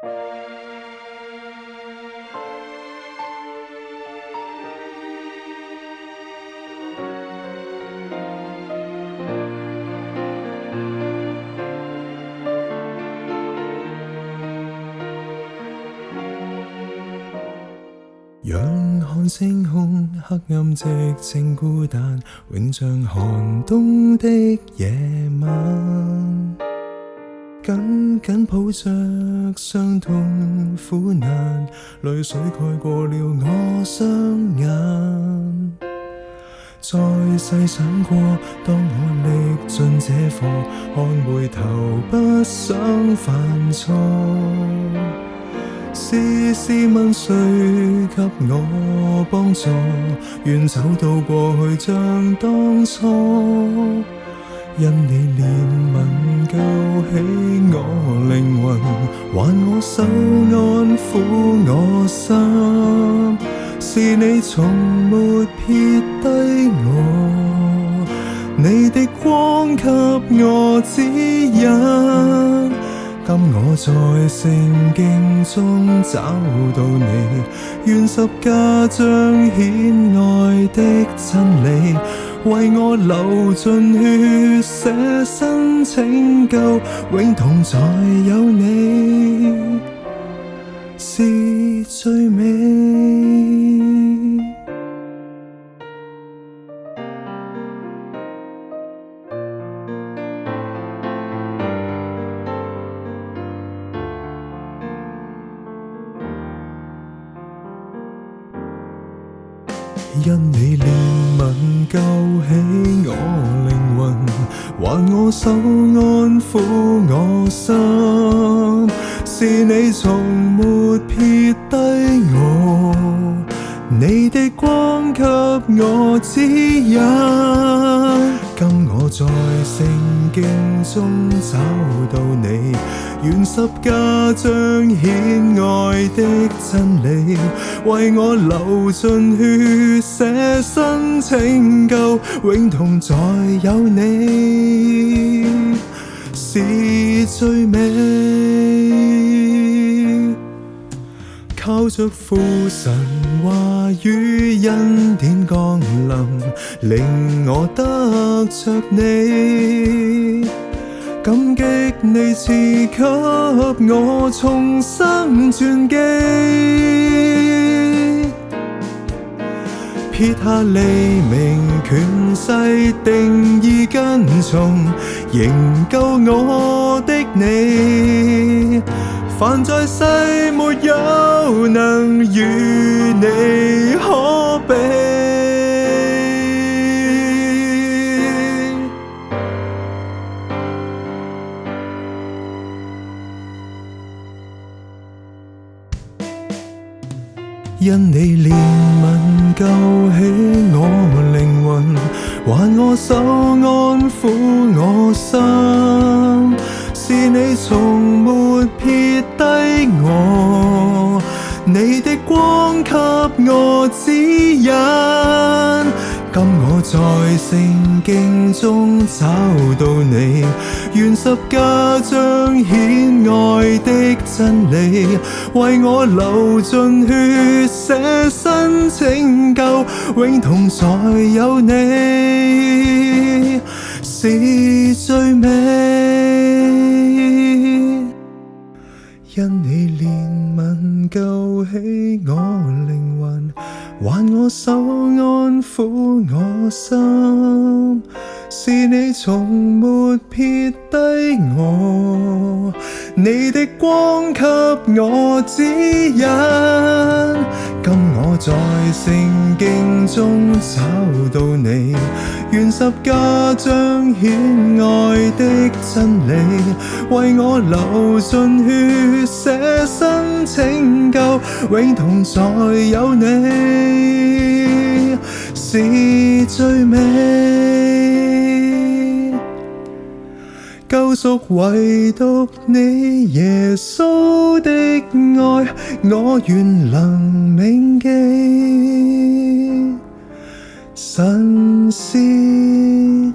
仰看星空，黑暗寂靜孤單，永像寒冬的夜晚。緊緊抱着傷痛苦難，淚水蓋過了我雙眼。再細想過，當我歷盡這課，看回頭不想犯錯。試試問誰給我幫助，願走到過去像當初。因你憐憫救起我靈魂，還我手安撫我心。是你從沒撇低我，你的光給我指引。今我在聖經中找到你，願十架彰顯愛的真理，為我流盡血，捨身拯救，永同在有你，是最美。因你憐憫救起我靈魂，還我手安撫我心。是你從沒撇低我，你的光給我指引。今我在聖經中找到你，願十架彰顯愛的真理，為我流盡血，捨身拯救，永同在有你，是最美。靠着父神話語恩典降臨，令我得着你。感激你賜給我重生轉機，撇下利名權勢，定義跟從，營救我的你。凡在世沒有能與你可比。因你憐憫救起我靈魂，還我手安撫我心。是你從沒撇低我，你的光給我指引。今我在聖經中找到你，願十架彰顯愛的真理，為我流盡血，捨身拯救，永同在有你，是最美。因你憐憫救起我靈魂，還我手安撫我心。是你從沒撇低我，你的光給我指引。今我在聖經中找到你，願十架彰顯愛的真理，為我流盡血，捨身拯救，永同在有你，是最美。救贖唯獨你耶穌的愛，我願能銘記。神是你。